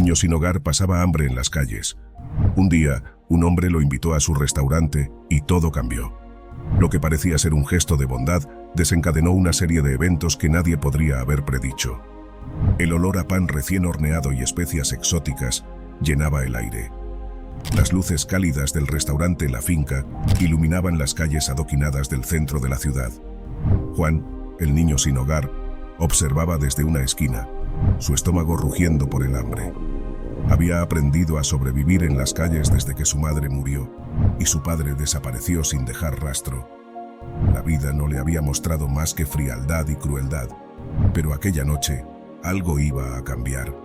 niño sin hogar pasaba hambre en las calles. Un día, un hombre lo invitó a su restaurante y todo cambió. Lo que parecía ser un gesto de bondad desencadenó una serie de eventos que nadie podría haber predicho. El olor a pan recién horneado y especias exóticas llenaba el aire. Las luces cálidas del restaurante La Finca iluminaban las calles adoquinadas del centro de la ciudad. Juan, el niño sin hogar, observaba desde una esquina, su estómago rugiendo por el hambre. Había aprendido a sobrevivir en las calles desde que su madre murió y su padre desapareció sin dejar rastro. La vida no le había mostrado más que frialdad y crueldad, pero aquella noche algo iba a cambiar.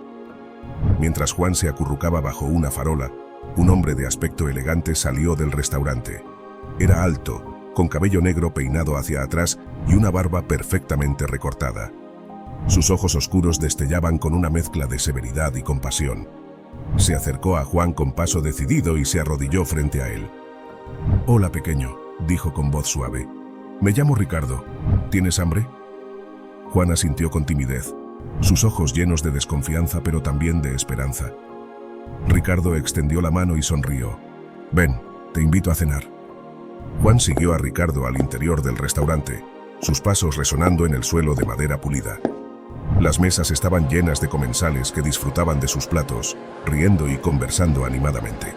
Mientras Juan se acurrucaba bajo una farola, un hombre de aspecto elegante salió del restaurante. Era alto, con cabello negro peinado hacia atrás y una barba perfectamente recortada. Sus ojos oscuros destellaban con una mezcla de severidad y compasión. Se acercó a Juan con paso decidido y se arrodilló frente a él. «Hola, pequeño», dijo con voz suave. «Me llamo Ricardo. ¿Tienes hambre?» Juan asintió con timidez, sus ojos llenos de desconfianza pero también de esperanza. Ricardo extendió la mano y sonrió. «Ven, te invito a cenar». Juan siguió a Ricardo al interior del restaurante, sus pasos resonando en el suelo de madera pulida. Las mesas estaban llenas de comensales que disfrutaban de sus platos, riendo y conversando animadamente.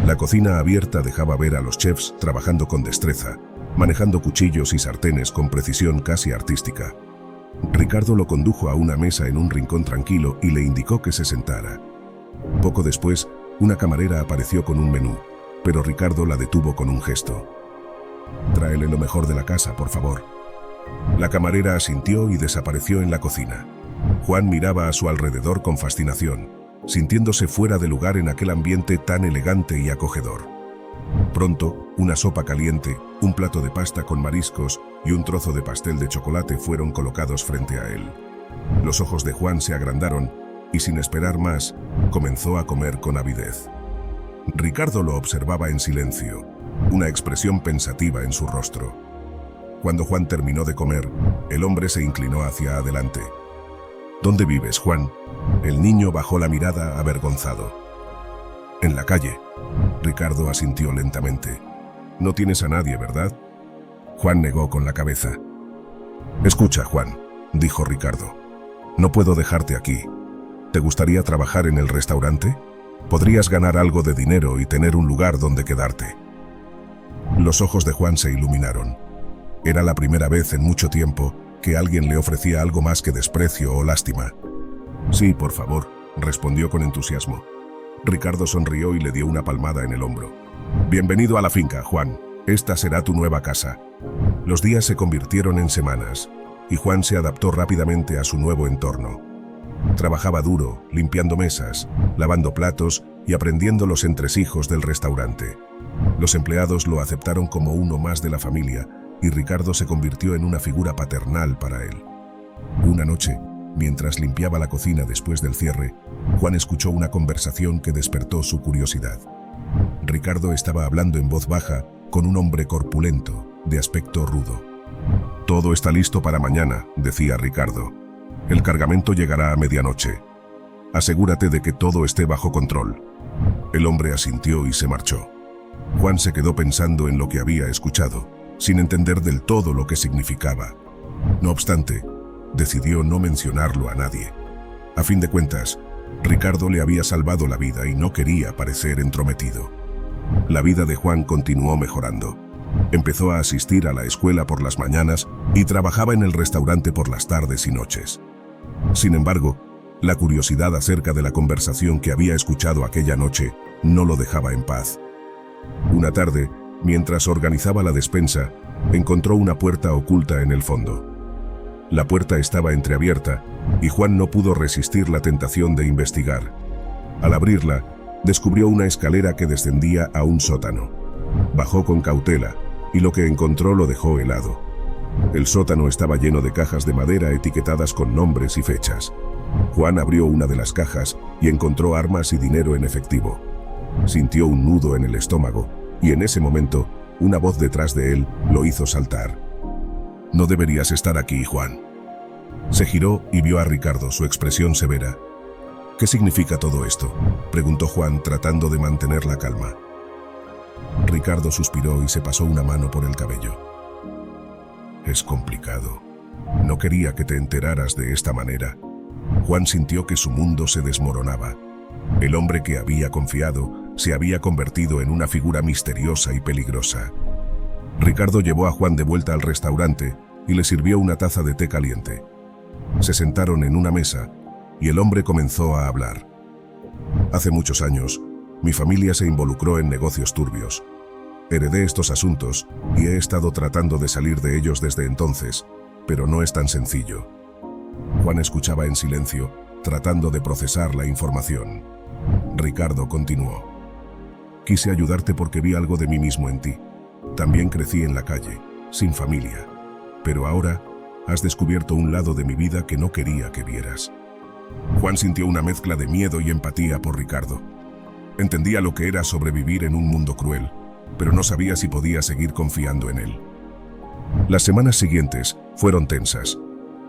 La cocina abierta dejaba ver a los chefs trabajando con destreza, manejando cuchillos y sartenes con precisión casi artística. Ricardo lo condujo a una mesa en un rincón tranquilo y le indicó que se sentara. Poco después, una camarera apareció con un menú, pero Ricardo la detuvo con un gesto. «Tráele lo mejor de la casa, por favor». La camarera asintió y desapareció en la cocina. Juan miraba a su alrededor con fascinación, sintiéndose fuera de lugar en aquel ambiente tan elegante y acogedor. Pronto, una sopa caliente, un plato de pasta con mariscos y un trozo de pastel de chocolate fueron colocados frente a él. Los ojos de Juan se agrandaron y, sin esperar más, comenzó a comer con avidez. Ricardo lo observaba en silencio, una expresión pensativa en su rostro. Cuando Juan terminó de comer, el hombre se inclinó hacia adelante. «¿Dónde vives, Juan?» El niño bajó la mirada avergonzado. «En la calle». Ricardo asintió lentamente. «No tienes a nadie, ¿verdad?» Juan negó con la cabeza. «Escucha, Juan», dijo Ricardo. «No puedo dejarte aquí. ¿Te gustaría trabajar en el restaurante? Podrías ganar algo de dinero y tener un lugar donde quedarte». Los ojos de Juan se iluminaron. Era la primera vez en mucho tiempo que alguien le ofrecía algo más que desprecio o lástima. «Sí, por favor», respondió con entusiasmo. Ricardo sonrió y le dio una palmada en el hombro. «Bienvenido a la finca, Juan. Esta será tu nueva casa». Los días se convirtieron en semanas, y Juan se adaptó rápidamente a su nuevo entorno. Trabajaba duro, limpiando mesas, lavando platos y aprendiendo los entresijos del restaurante. Los empleados lo aceptaron como uno más de la familia, y Ricardo se convirtió en una figura paternal para él. Una noche, mientras limpiaba la cocina después del cierre, Juan escuchó una conversación que despertó su curiosidad. Ricardo estaba hablando en voz baja con un hombre corpulento, de aspecto rudo. «Todo está listo para mañana», decía Ricardo. «El cargamento llegará a medianoche. Asegúrate de que todo esté bajo control». El hombre asintió y se marchó. Juan se quedó pensando en lo que había escuchado, sin entender del todo lo que significaba. No obstante, decidió no mencionarlo a nadie. A fin de cuentas, Ricardo le había salvado la vida y no quería parecer entrometido. La vida de Juan continuó mejorando. Empezó a asistir a la escuela por las mañanas y trabajaba en el restaurante por las tardes y noches. Sin embargo, la curiosidad acerca de la conversación que había escuchado aquella noche no lo dejaba en paz. Una tarde, mientras organizaba la despensa, encontró una puerta oculta en el fondo. La puerta estaba entreabierta y Juan no pudo resistir la tentación de investigar. Al abrirla, descubrió una escalera que descendía a un sótano. Bajó con cautela y lo que encontró lo dejó helado. El sótano estaba lleno de cajas de madera etiquetadas con nombres y fechas. Juan abrió una de las cajas y encontró armas y dinero en efectivo. Sintió un nudo en el estómago y en ese momento, una voz detrás de él lo hizo saltar. «No deberías estar aquí, Juan». Se giró y vio a Ricardo, su expresión severa. ¿Qué significa todo esto?, preguntó Juan, tratando de mantener la calma. Ricardo suspiró y se pasó una mano por el cabello. Es complicado. No quería que te enteraras de esta manera. Juan sintió que su mundo se desmoronaba. El hombre que había confiado se había convertido en una figura misteriosa y peligrosa. Ricardo llevó a Juan de vuelta al restaurante y le sirvió una taza de té caliente. Se sentaron en una mesa y el hombre comenzó a hablar. Hace muchos años, mi familia se involucró en negocios turbios. Heredé estos asuntos y he estado tratando de salir de ellos desde entonces, pero no es tan sencillo. Juan escuchaba en silencio, tratando de procesar la información. Ricardo continuó. Quise ayudarte porque vi algo de mí mismo en ti. También crecí en la calle, sin familia. Pero ahora has descubierto un lado de mi vida que no quería que vieras. Juan sintió una mezcla de miedo y empatía por Ricardo. Entendía lo que era sobrevivir en un mundo cruel, pero no sabía si podía seguir confiando en él. Las semanas siguientes fueron tensas.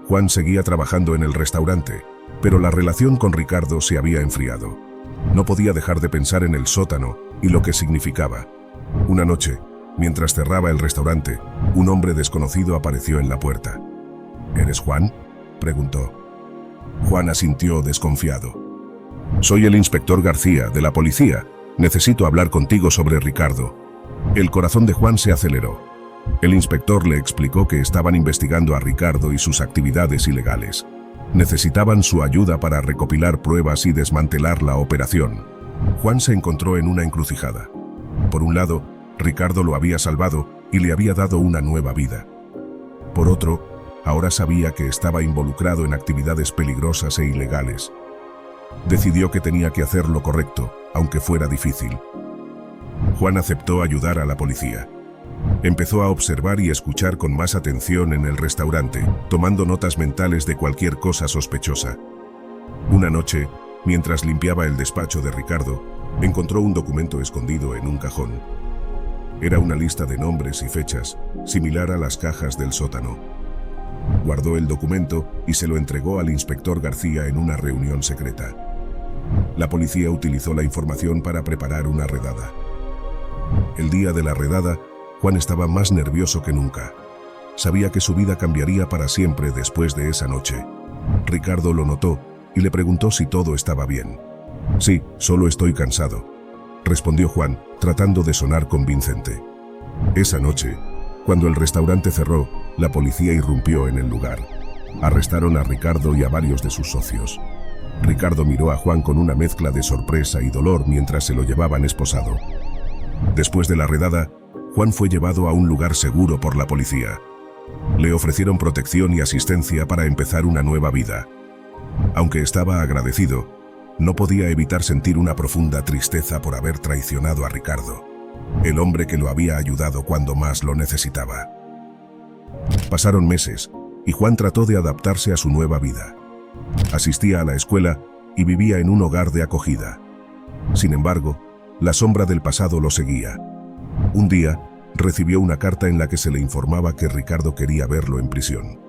Juan seguía trabajando en el restaurante, pero la relación con Ricardo se había enfriado. No podía dejar de pensar en el sótano y lo que significaba. Una noche, mientras cerraba el restaurante, un hombre desconocido apareció en la puerta. ¿Eres Juan?, preguntó. Juan asintió desconfiado. Soy el inspector García, de la policía. Necesito hablar contigo sobre Ricardo. El corazón de Juan se aceleró. El inspector le explicó que estaban investigando a Ricardo y sus actividades ilegales. Necesitaban su ayuda para recopilar pruebas y desmantelar la operación. Juan se encontró en una encrucijada. Por un lado, Ricardo lo había salvado y le había dado una nueva vida. Por otro, ahora sabía que estaba involucrado en actividades peligrosas e ilegales. Decidió que tenía que hacer lo correcto, aunque fuera difícil. Juan aceptó ayudar a la policía. Empezó a observar y escuchar con más atención en el restaurante, tomando notas mentales de cualquier cosa sospechosa. Una noche, mientras limpiaba el despacho de Ricardo, encontró un documento escondido en un cajón. Era una lista de nombres y fechas, similar a las cajas del sótano. Guardó el documento y se lo entregó al inspector García en una reunión secreta. La policía utilizó la información para preparar una redada. El día de la redada, Juan estaba más nervioso que nunca. Sabía que su vida cambiaría para siempre después de esa noche. Ricardo lo notó y le preguntó si todo estaba bien. Sí, solo estoy cansado, respondió Juan, tratando de sonar convincente. Esa noche, cuando el restaurante cerró, la policía irrumpió en el lugar. Arrestaron a Ricardo y a varios de sus socios. Ricardo miró a Juan con una mezcla de sorpresa y dolor mientras se lo llevaban esposado. Después de la redada, Juan fue llevado a un lugar seguro por la policía. Le ofrecieron protección y asistencia para empezar una nueva vida. Aunque estaba agradecido, no podía evitar sentir una profunda tristeza por haber traicionado a Ricardo, el hombre que lo había ayudado cuando más lo necesitaba. Pasaron meses, y Juan trató de adaptarse a su nueva vida. Asistía a la escuela y vivía en un hogar de acogida. Sin embargo, la sombra del pasado lo seguía. Un día, recibió una carta en la que se le informaba que Ricardo quería verlo en prisión.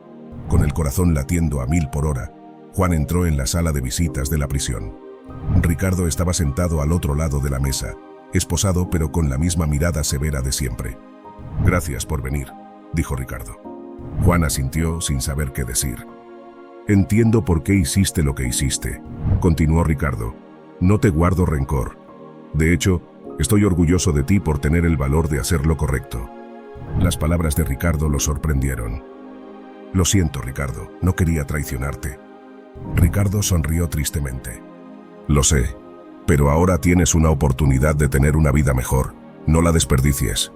Con el corazón latiendo a 1000 por hora, Juan entró en la sala de visitas de la prisión. Ricardo estaba sentado al otro lado de la mesa, esposado pero con la misma mirada severa de siempre. «Gracias por venir», dijo Ricardo. Juan asintió sin saber qué decir. «Entiendo por qué hiciste lo que hiciste», continuó Ricardo. «No te guardo rencor. De hecho, estoy orgulloso de ti por tener el valor de hacer lo correcto». Las palabras de Ricardo lo sorprendieron. «Lo siento, Ricardo, no quería traicionarte». Ricardo sonrió tristemente. «Lo sé, pero ahora tienes una oportunidad de tener una vida mejor. No la desperdicies».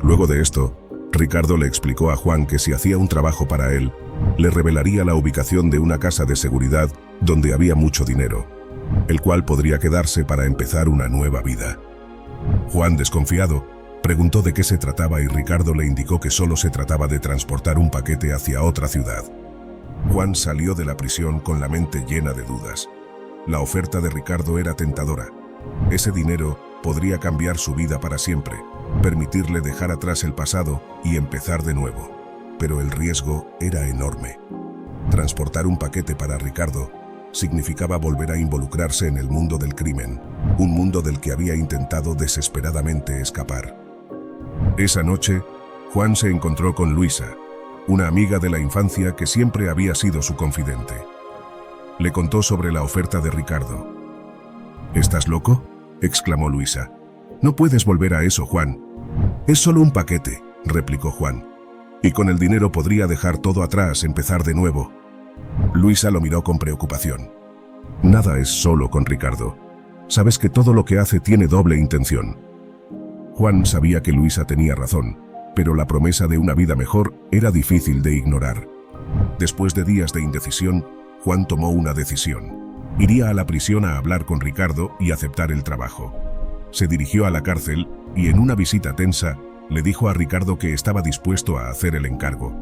Luego de esto, Ricardo le explicó a Juan que si hacía un trabajo para él, le revelaría la ubicación de una casa de seguridad donde había mucho dinero, el cual podría quedarse para empezar una nueva vida. Juan, desconfiado, preguntó de qué se trataba y Ricardo le indicó que solo se trataba de transportar un paquete hacia otra ciudad. Juan salió de la prisión con la mente llena de dudas. La oferta de Ricardo era tentadora. Ese dinero podría cambiar su vida para siempre, permitirle dejar atrás el pasado y empezar de nuevo. Pero el riesgo era enorme. Transportar un paquete para Ricardo significaba volver a involucrarse en el mundo del crimen, un mundo del que había intentado desesperadamente escapar. Esa noche, Juan se encontró con Luisa, una amiga de la infancia que siempre había sido su confidente. Le contó sobre la oferta de Ricardo. «¿Estás loco?», exclamó Luisa. «No puedes volver a eso, Juan». «Es solo un paquete», replicó Juan. «Y con el dinero podría dejar todo atrás, empezar de nuevo». Luisa lo miró con preocupación. «Nada es solo con Ricardo. Sabes que todo lo que hace tiene doble intención». Juan sabía que Luisa tenía razón, pero la promesa de una vida mejor era difícil de ignorar. Después de días de indecisión, Juan tomó una decisión. Iría a la prisión a hablar con Ricardo y aceptar el trabajo. Se dirigió a la cárcel y en una visita tensa le dijo a Ricardo que estaba dispuesto a hacer el encargo.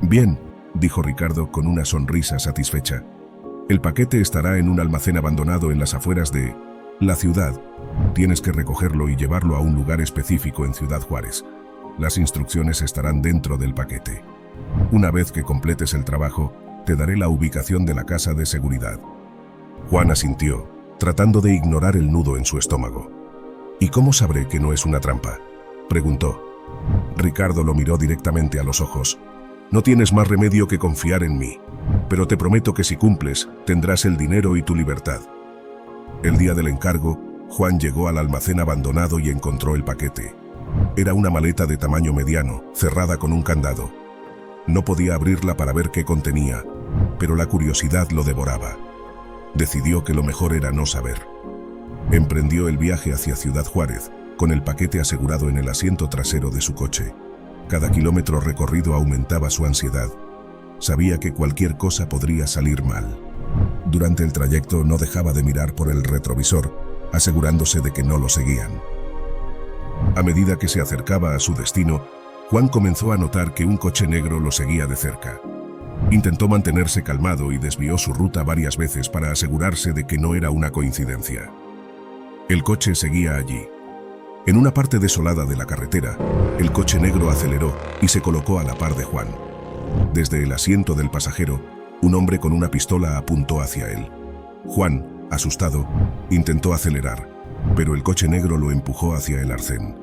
«Bien», dijo Ricardo con una sonrisa satisfecha. «El paquete estará en un almacén abandonado en las afueras de la ciudad. Tienes que recogerlo y llevarlo a un lugar específico en Ciudad Juárez. Las instrucciones estarán dentro del paquete. Una vez que completes el trabajo, te daré la ubicación de la casa de seguridad». Juan asintió, tratando de ignorar el nudo en su estómago. «¿Y cómo sabré que no es una trampa?», preguntó. Ricardo lo miró directamente a los ojos. «No tienes más remedio que confiar en mí, pero te prometo que si cumples, tendrás el dinero y tu libertad». El día del encargo, Juan llegó al almacén abandonado y encontró el paquete. Era una maleta de tamaño mediano, cerrada con un candado. No podía abrirla para ver qué contenía, pero la curiosidad lo devoraba. Decidió que lo mejor era no saber. Emprendió el viaje hacia Ciudad Juárez, con el paquete asegurado en el asiento trasero de su coche. Cada kilómetro recorrido aumentaba su ansiedad. Sabía que cualquier cosa podría salir mal. Durante el trayecto no dejaba de mirar por el retrovisor, asegurándose de que no lo seguían. A medida que se acercaba a su destino, Juan comenzó a notar que un coche negro lo seguía de cerca. Intentó mantenerse calmado y desvió su ruta varias veces para asegurarse de que no era una coincidencia. El coche seguía allí. En una parte desolada de la carretera, el coche negro aceleró y se colocó a la par de Juan. Desde el asiento del pasajero, un hombre con una pistola apuntó hacia él. Juan, asustado, intentó acelerar, pero el coche negro lo empujó hacia el arcén.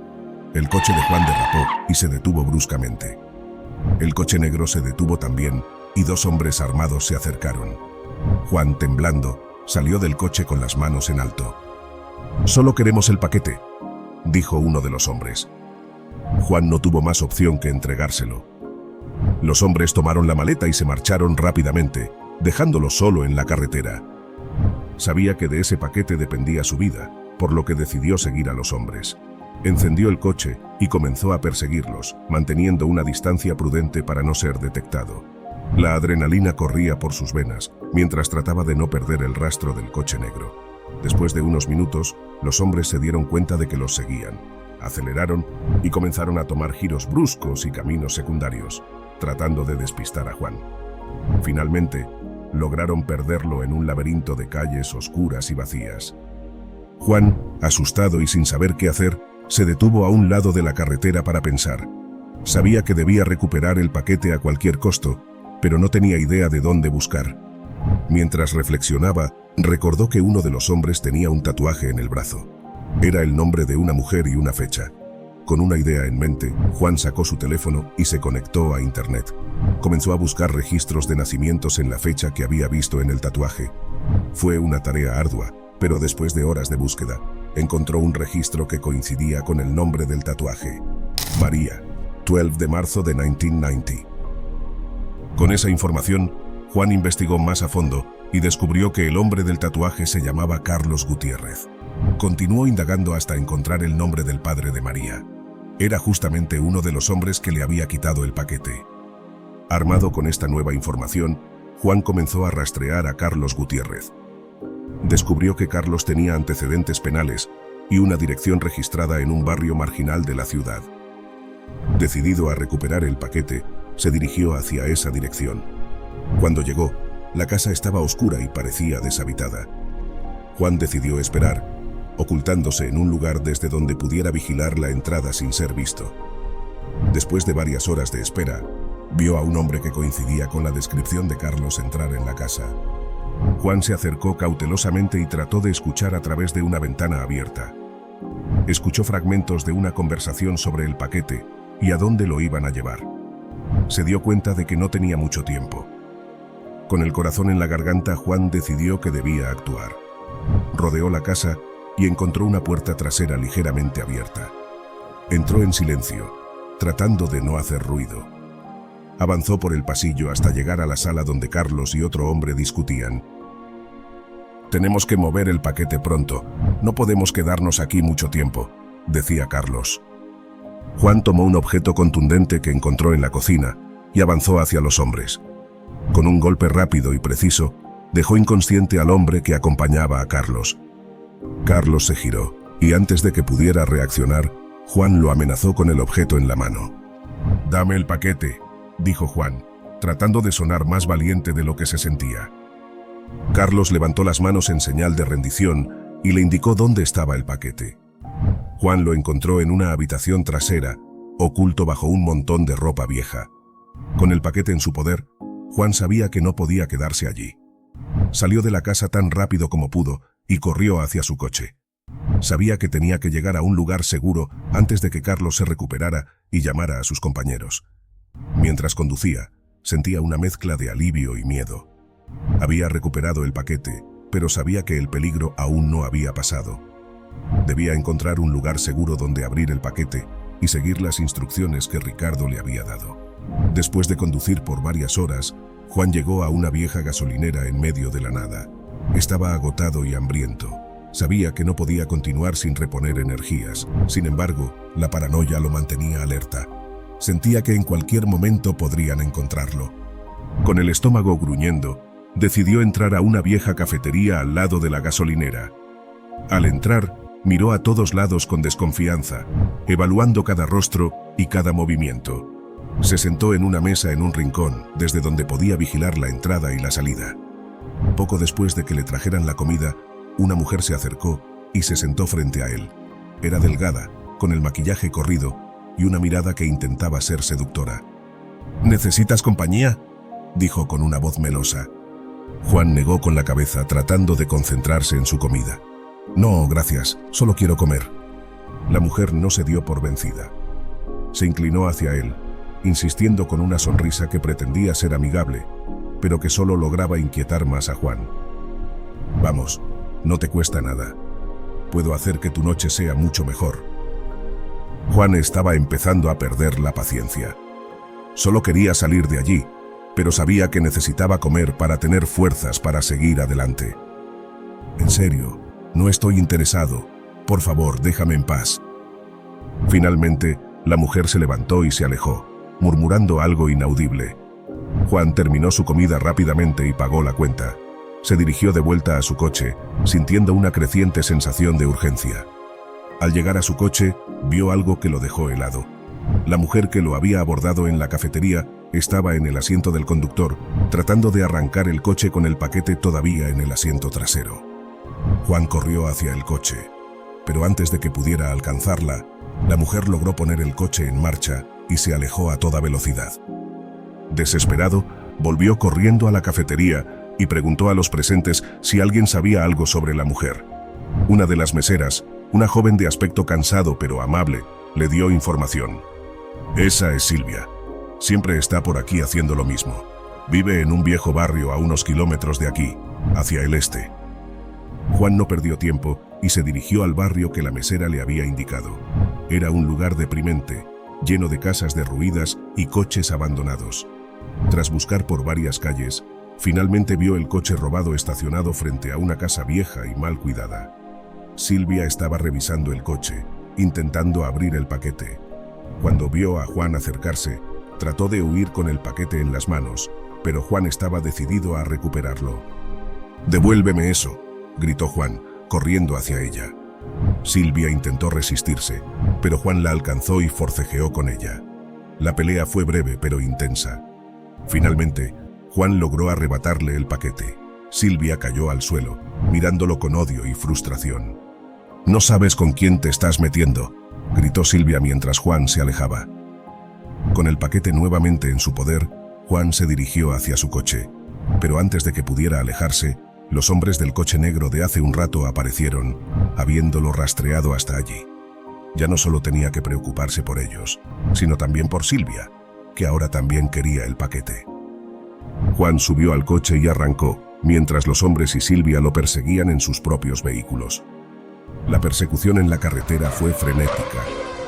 El coche de Juan derrapó y se detuvo bruscamente. El coche negro se detuvo también y dos hombres armados se acercaron. Juan, temblando, salió del coche con las manos en alto. «Solo queremos el paquete», dijo uno de los hombres. Juan no tuvo más opción que entregárselo. Los hombres tomaron la maleta y se marcharon rápidamente, dejándolo solo en la carretera. Sabía que de ese paquete dependía su vida, por lo que decidió seguir a los hombres. Encendió el coche y comenzó a perseguirlos, manteniendo una distancia prudente para no ser detectado. La adrenalina corría por sus venas, mientras trataba de no perder el rastro del coche negro. Después de unos minutos, los hombres se dieron cuenta de que los seguían. Aceleraron y comenzaron a tomar giros bruscos y caminos secundarios, tratando de despistar a Juan. Finalmente, lograron perderlo en un laberinto de calles oscuras y vacías. Juan, asustado y sin saber qué hacer, se detuvo a un lado de la carretera para pensar. Sabía que debía recuperar el paquete a cualquier costo, pero no tenía idea de dónde buscar. Mientras reflexionaba, recordó que uno de los hombres tenía un tatuaje en el brazo. Era el nombre de una mujer y una fecha. Con una idea en mente, Juan sacó su teléfono y se conectó a internet. Comenzó a buscar registros de nacimientos en la fecha que había visto en el tatuaje. Fue una tarea ardua, pero después de horas de búsqueda, encontró un registro que coincidía con el nombre del tatuaje. María, 12 de marzo de 1990. Con esa información, Juan investigó más a fondo y descubrió que el hombre del tatuaje se llamaba Carlos Gutiérrez. Continuó indagando hasta encontrar el nombre del padre de María. Era justamente uno de los hombres que le había quitado el paquete. Armado con esta nueva información, Juan comenzó a rastrear a Carlos Gutiérrez. Descubrió que Carlos tenía antecedentes penales y una dirección registrada en un barrio marginal de la ciudad. Decidido a recuperar el paquete, se dirigió hacia esa dirección. Cuando llegó, la casa estaba oscura y parecía deshabitada. Juan decidió esperar, ocultándose en un lugar desde donde pudiera vigilar la entrada sin ser visto. Después de varias horas de espera, vio a un hombre que coincidía con la descripción de Carlos entrar en la casa. Juan se acercó cautelosamente y trató de escuchar a través de una ventana abierta. Escuchó fragmentos de una conversación sobre el paquete y a dónde lo iban a llevar. Se dio cuenta de que no tenía mucho tiempo. Con el corazón en la garganta, Juan decidió que debía actuar. Rodeó la casa y encontró una puerta trasera ligeramente abierta. Entró en silencio, tratando de no hacer ruido. Avanzó por el pasillo hasta llegar a la sala donde Carlos y otro hombre discutían. «Tenemos que mover el paquete pronto. No podemos quedarnos aquí mucho tiempo», decía Carlos. Juan tomó un objeto contundente que encontró en la cocina y avanzó hacia los hombres. Con un golpe rápido y preciso, dejó inconsciente al hombre que acompañaba a Carlos. Carlos se giró, y antes de que pudiera reaccionar, Juan lo amenazó con el objeto en la mano. «Dame el paquete», dijo Juan, tratando de sonar más valiente de lo que se sentía. Carlos levantó las manos en señal de rendición y le indicó dónde estaba el paquete. Juan lo encontró en una habitación trasera, oculto bajo un montón de ropa vieja. Con el paquete en su poder, Juan sabía que no podía quedarse allí. Salió de la casa tan rápido como pudo y corrió hacia su coche. Sabía que tenía que llegar a un lugar seguro antes de que Carlos se recuperara y llamara a sus compañeros. Mientras conducía, sentía una mezcla de alivio y miedo. Había recuperado el paquete, pero sabía que el peligro aún no había pasado. Debía encontrar un lugar seguro donde abrir el paquete y seguir las instrucciones que Ricardo le había dado. Después de conducir por varias horas, Juan llegó a una vieja gasolinera en medio de la nada. Estaba agotado y hambriento. Sabía que no podía continuar sin reponer energías. Sin embargo, la paranoia lo mantenía alerta. Sentía que en cualquier momento podrían encontrarlo. Con el estómago gruñendo, decidió entrar a una vieja cafetería al lado de la gasolinera. Al entrar, miró a todos lados con desconfianza, evaluando cada rostro y cada movimiento. Se sentó en una mesa en un rincón, desde donde podía vigilar la entrada y la salida. Poco después de que le trajeran la comida, una mujer se acercó y se sentó frente a él. Era delgada, con el maquillaje corrido y una mirada que intentaba ser seductora. «¿Necesitas compañía?», dijo con una voz melosa. Juan negó con la cabeza, tratando de concentrarse en su comida. «No, gracias, solo quiero comer». La mujer no se dio por vencida. Se inclinó hacia él, insistiendo con una sonrisa que pretendía ser amigable, pero que solo lograba inquietar más a Juan. «Vamos, no te cuesta nada. Puedo hacer que tu noche sea mucho mejor». Juan estaba empezando a perder la paciencia. Solo quería salir de allí, pero sabía que necesitaba comer para tener fuerzas para seguir adelante. «En serio, no estoy interesado. Por favor, déjame en paz». Finalmente, la mujer se levantó y se alejó, murmurando algo inaudible. Juan terminó su comida rápidamente y pagó la cuenta. Se dirigió de vuelta a su coche, sintiendo una creciente sensación de urgencia. Al llegar a su coche, vio algo que lo dejó helado. La mujer que lo había abordado en la cafetería estaba en el asiento del conductor, tratando de arrancar el coche con el paquete todavía en el asiento trasero. Juan corrió hacia el coche, pero antes de que pudiera alcanzarla, la mujer logró poner el coche en marcha y se alejó a toda velocidad. Desesperado, volvió corriendo a la cafetería y preguntó a los presentes si alguien sabía algo sobre la mujer. Una de las meseras, una joven de aspecto cansado pero amable, le dio información. «Esa es Silvia. Siempre está por aquí haciendo lo mismo. Vive en un viejo barrio a unos kilómetros de aquí, hacia el este». Juan no perdió tiempo y se dirigió al barrio que la mesera le había indicado. Era un lugar deprimente, lleno de casas derruidas y coches abandonados. Tras buscar por varias calles, finalmente vio el coche robado estacionado frente a una casa vieja y mal cuidada. Silvia estaba revisando el coche, intentando abrir el paquete. Cuando vio a Juan acercarse, trató de huir con el paquete en las manos, pero Juan estaba decidido a recuperarlo. «Devuélveme eso», gritó Juan, corriendo hacia ella. Silvia intentó resistirse, pero Juan la alcanzó y forcejeó con ella. La pelea fue breve pero intensa. Finalmente, Juan logró arrebatarle el paquete. Silvia cayó al suelo, mirándolo con odio y frustración. «No sabes con quién te estás metiendo», gritó Silvia mientras Juan se alejaba. Con el paquete nuevamente en su poder, Juan se dirigió hacia su coche, pero antes de que pudiera alejarse, Los hombres del coche negro de hace un rato aparecieron, habiéndolo rastreado hasta allí. Ya no solo tenía que preocuparse por ellos, sino también por Silvia, que ahora también quería el paquete. Juan subió al coche y arrancó, mientras los hombres y Silvia lo perseguían en sus propios vehículos. La persecución en la carretera fue frenética,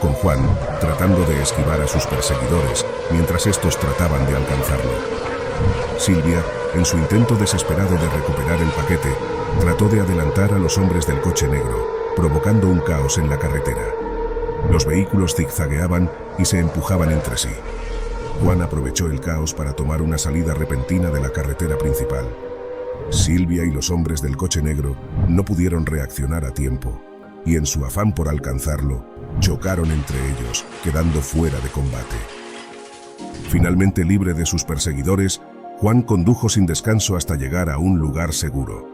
con Juan tratando de esquivar a sus perseguidores mientras estos trataban de alcanzarlo. Silvia, en su intento desesperado de recuperar el paquete, trató de adelantar a los hombres del coche negro, provocando un caos en la carretera. Los vehículos zigzagueaban y se empujaban entre sí. Juan aprovechó el caos para tomar una salida repentina de la carretera principal. Silvia y los hombres del coche negro no pudieron reaccionar a tiempo, y en su afán por alcanzarlo, chocaron entre ellos, quedando fuera de combate. Finalmente libre de sus perseguidores, Juan condujo sin descanso hasta llegar a un lugar seguro.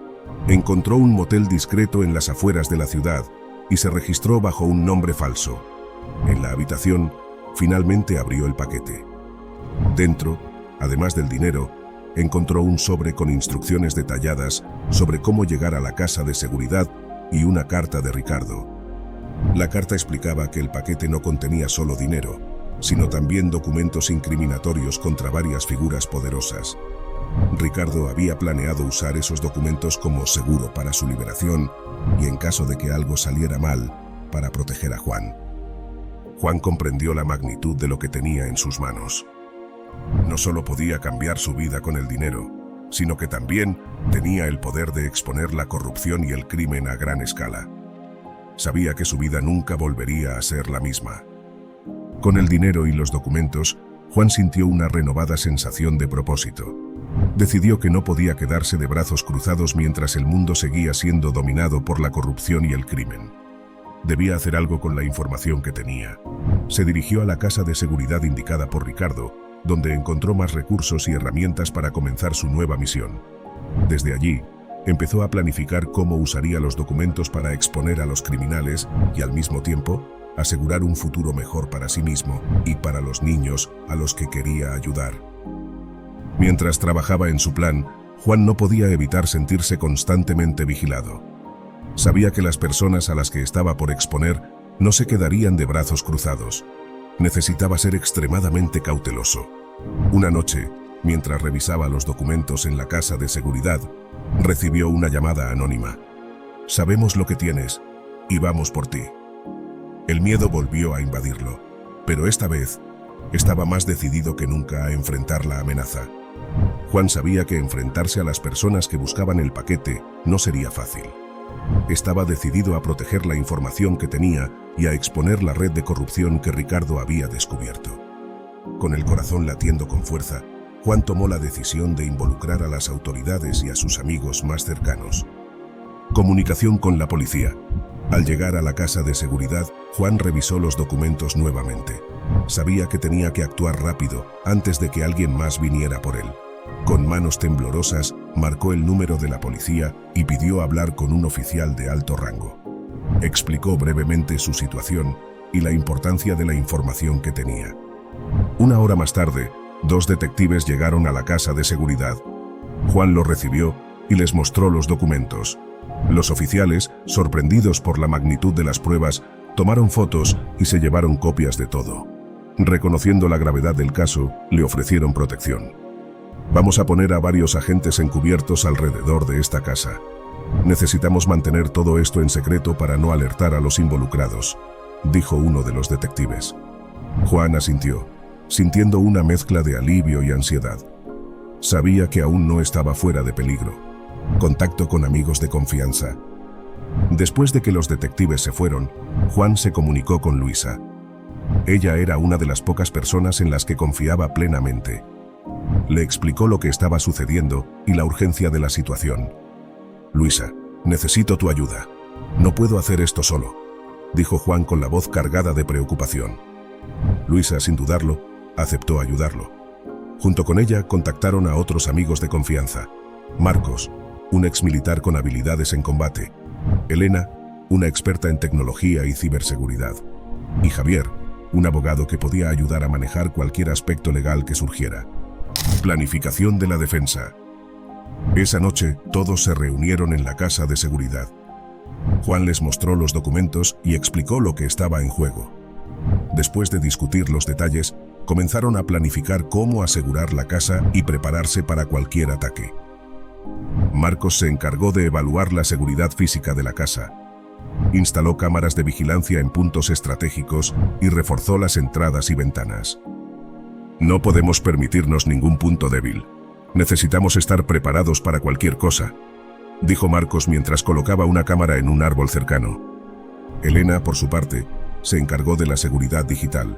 Encontró un motel discreto en las afueras de la ciudad y se registró bajo un nombre falso. En la habitación, finalmente abrió el paquete. Dentro, además del dinero, encontró un sobre con instrucciones detalladas sobre cómo llegar a la casa de seguridad y una carta de Ricardo. La carta explicaba que el paquete no contenía solo dinero, sino también documentos incriminatorios contra varias figuras poderosas. Ricardo había planeado usar esos documentos como seguro para su liberación y, en caso de que algo saliera mal, para proteger a Juan. Juan comprendió la magnitud de lo que tenía en sus manos. No solo podía cambiar su vida con el dinero, sino que también tenía el poder de exponer la corrupción y el crimen a gran escala. Sabía que su vida nunca volvería a ser la misma. Con el dinero y los documentos, Juan sintió una renovada sensación de propósito. Decidió que no podía quedarse de brazos cruzados mientras el mundo seguía siendo dominado por la corrupción y el crimen. Debía hacer algo con la información que tenía. Se dirigió a la casa de seguridad indicada por Ricardo, donde encontró más recursos y herramientas para comenzar su nueva misión. Desde allí, empezó a planificar cómo usaría los documentos para exponer a los criminales y, al mismo tiempo, asegurar un futuro mejor para sí mismo y para los niños a los que quería ayudar. Mientras trabajaba en su plan, Juan no podía evitar sentirse constantemente vigilado. Sabía que las personas a las que estaba por exponer no se quedarían de brazos cruzados. Necesitaba ser extremadamente cauteloso. Una noche, mientras revisaba los documentos en la casa de seguridad, recibió una llamada anónima. «Sabemos lo que tienes y vamos por ti». El miedo volvió a invadirlo, pero esta vez estaba más decidido que nunca a enfrentar la amenaza. Juan sabía que enfrentarse a las personas que buscaban el paquete no sería fácil. Estaba decidido a proteger la información que tenía y a exponer la red de corrupción que Ricardo había descubierto. Con el corazón latiendo con fuerza, Juan tomó la decisión de involucrar a las autoridades y a sus amigos más cercanos. Comunicación con la policía. Al llegar a la casa de seguridad, Juan revisó los documentos nuevamente. Sabía que tenía que actuar rápido antes de que alguien más viniera por él. Con manos temblorosas, marcó el número de la policía y pidió hablar con un oficial de alto rango. Explicó brevemente su situación y la importancia de la información que tenía. Una hora más tarde, 2 detectives llegaron a la casa de seguridad. Juan los recibió y les mostró los documentos. Los oficiales, sorprendidos por la magnitud de las pruebas, tomaron fotos y se llevaron copias de todo. Reconociendo la gravedad del caso, le ofrecieron protección. «Vamos a poner a varios agentes encubiertos alrededor de esta casa. Necesitamos mantener todo esto en secreto para no alertar a los involucrados», dijo uno de los detectives. Juan asintió, sintiendo una mezcla de alivio y ansiedad. Sabía que aún no estaba fuera de peligro. Contacto con amigos de confianza. Después de que los detectives se fueron, Juan se comunicó con Luisa. Ella era una de las pocas personas en las que confiaba plenamente. Le explicó lo que estaba sucediendo y la urgencia de la situación. «Luisa, necesito tu ayuda. No puedo hacer esto solo», dijo Juan con la voz cargada de preocupación. Luisa, sin dudarlo, aceptó ayudarlo. Junto con ella, contactaron a otros amigos de confianza. Marcos, un exmilitar con habilidades en combate. Elena, una experta en tecnología y ciberseguridad. Y Javier, un abogado que podía ayudar a manejar cualquier aspecto legal que surgiera. Planificación de la defensa. Esa noche, todos se reunieron en la casa de seguridad. Juan les mostró los documentos y explicó lo que estaba en juego. Después de discutir los detalles, comenzaron a planificar cómo asegurar la casa y prepararse para cualquier ataque. Marcos se encargó de evaluar la seguridad física de la casa. Instaló cámaras de vigilancia en puntos estratégicos y reforzó las entradas y ventanas. No podemos permitirnos ningún punto débil. Necesitamos estar preparados para cualquier cosa, dijo Marcos mientras colocaba una cámara en un árbol cercano. Elena, por su parte, se encargó de la seguridad digital.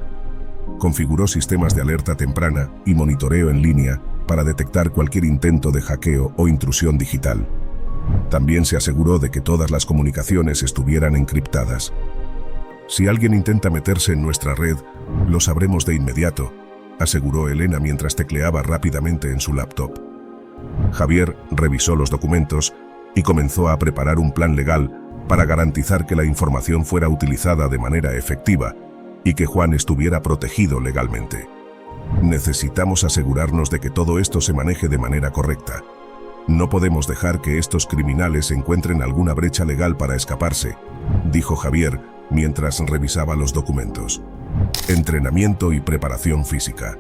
Configuró sistemas de alerta temprana y monitoreo en línea para detectar cualquier intento de hackeo o intrusión digital. También se aseguró de que todas las comunicaciones estuvieran encriptadas. Si alguien intenta meterse en nuestra red, lo sabremos de inmediato, aseguró Elena mientras tecleaba rápidamente en su laptop. Javier revisó los documentos y comenzó a preparar un plan legal para garantizar que la información fuera utilizada de manera efectiva y que Juan estuviera protegido legalmente. Necesitamos asegurarnos de que todo esto se maneje de manera correcta. No podemos dejar que estos criminales encuentren alguna brecha legal para escaparse, dijo Javier mientras revisaba los documentos. Entrenamiento y preparación física.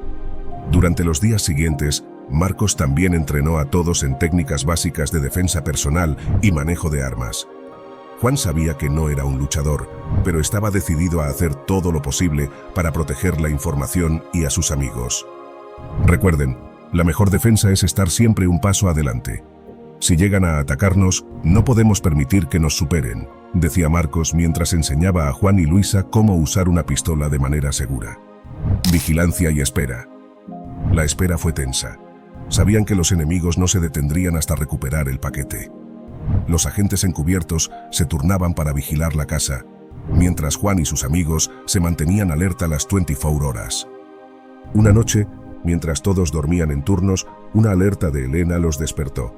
Durante los días siguientes, Marcos también entrenó a todos en técnicas básicas de defensa personal y manejo de armas. Juan sabía que no era un luchador, pero estaba decidido a hacer todo lo posible para proteger la información y a sus amigos. Recuerden, la mejor defensa es estar siempre un paso adelante. Si llegan a atacarnos, no podemos permitir que nos superen, decía Marcos mientras enseñaba a Juan y Luisa cómo usar una pistola de manera segura. Vigilancia y espera. La espera fue tensa. Sabían que los enemigos no se detendrían hasta recuperar el paquete. Los agentes encubiertos se turnaban para vigilar la casa, mientras Juan y sus amigos se mantenían alerta las 24 horas. Una noche, mientras todos dormían en turnos, una alerta de Elena los despertó.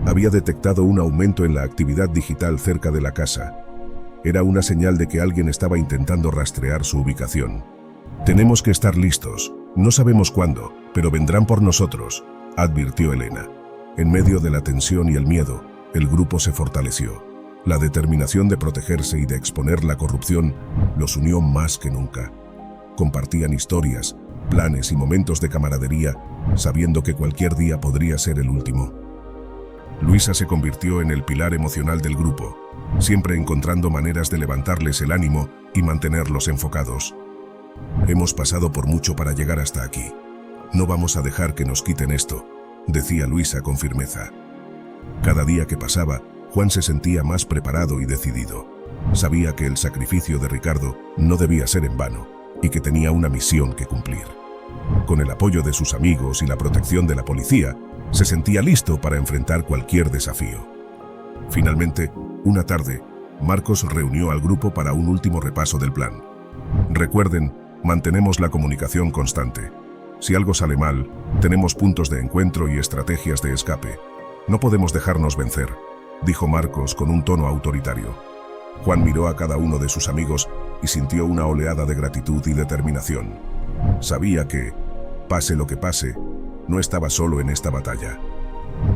Había detectado un aumento en la actividad digital cerca de la casa. Era una señal de que alguien estaba intentando rastrear su ubicación. Tenemos que estar listos. No sabemos cuándo, pero vendrán por nosotros, advirtió Elena. En medio de la tensión y el miedo, el grupo se fortaleció. La determinación de protegerse y de exponer la corrupción los unió más que nunca. Compartían historias, planes y momentos de camaradería, sabiendo que cualquier día podría ser el último. Luisa se convirtió en el pilar emocional del grupo, siempre encontrando maneras de levantarles el ánimo y mantenerlos enfocados. Hemos pasado por mucho para llegar hasta aquí. No vamos a dejar que nos quiten esto, decía Luisa con firmeza. Cada día que pasaba, Juan se sentía más preparado y decidido. Sabía que el sacrificio de Ricardo no debía ser en vano y que tenía una misión que cumplir. Con el apoyo de sus amigos y la protección de la policía, se sentía listo para enfrentar cualquier desafío. Finalmente, una tarde, Marcos reunió al grupo para un último repaso del plan. Recuerden, mantenemos la comunicación constante. Si algo sale mal, tenemos puntos de encuentro y estrategias de escape. No podemos dejarnos vencer, dijo Marcos con un tono autoritario. Juan miró a cada uno de sus amigos y sintió una oleada de gratitud y determinación. Sabía que, pase lo que pase, no estaba solo en esta batalla.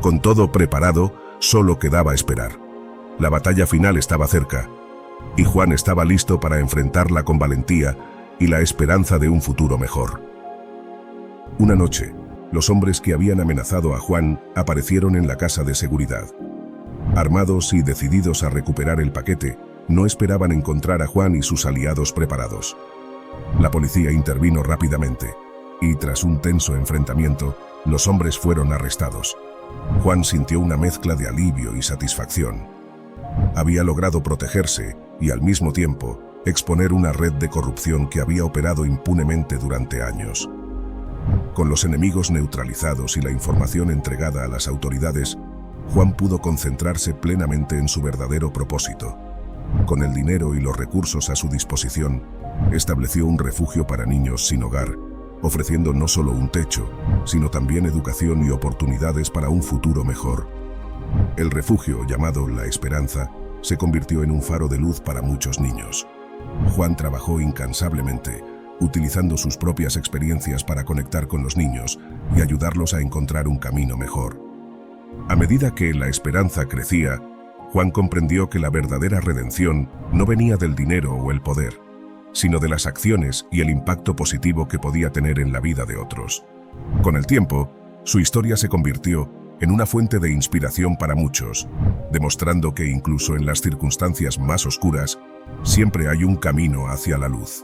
Con todo preparado, solo quedaba esperar. La batalla final estaba cerca, y Juan estaba listo para enfrentarla con valentía y la esperanza de un futuro mejor. Una noche, los hombres que habían amenazado a Juan aparecieron en la casa de seguridad. Armados y decididos a recuperar el paquete, no esperaban encontrar a Juan y sus aliados preparados. La policía intervino rápidamente, y tras un tenso enfrentamiento, los hombres fueron arrestados. Juan sintió una mezcla de alivio y satisfacción. Había logrado protegerse y, al mismo tiempo, exponer una red de corrupción que había operado impunemente durante años. Con los enemigos neutralizados y la información entregada a las autoridades, Juan pudo concentrarse plenamente en su verdadero propósito. Con el dinero y los recursos a su disposición, estableció un refugio para niños sin hogar, ofreciendo no solo un techo, sino también educación y oportunidades para un futuro mejor. El refugio, llamado La Esperanza, se convirtió en un faro de luz para muchos niños. Juan trabajó incansablemente, utilizando sus propias experiencias para conectar con los niños y ayudarlos a encontrar un camino mejor. A medida que la esperanza crecía, Juan comprendió que la verdadera redención no venía del dinero o el poder, sino de las acciones y el impacto positivo que podía tener en la vida de otros. Con el tiempo, su historia se convirtió en una fuente de inspiración para muchos, demostrando que incluso en las circunstancias más oscuras, siempre hay un camino hacia la luz.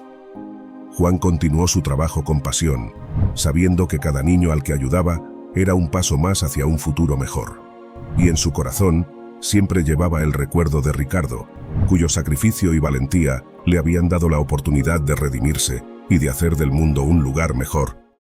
Juan continuó su trabajo con pasión, sabiendo que cada niño al que ayudaba era un paso más hacia un futuro mejor. Y en su corazón siempre llevaba el recuerdo de Ricardo, cuyo sacrificio y valentía le habían dado la oportunidad de redimirse y de hacer del mundo un lugar mejor,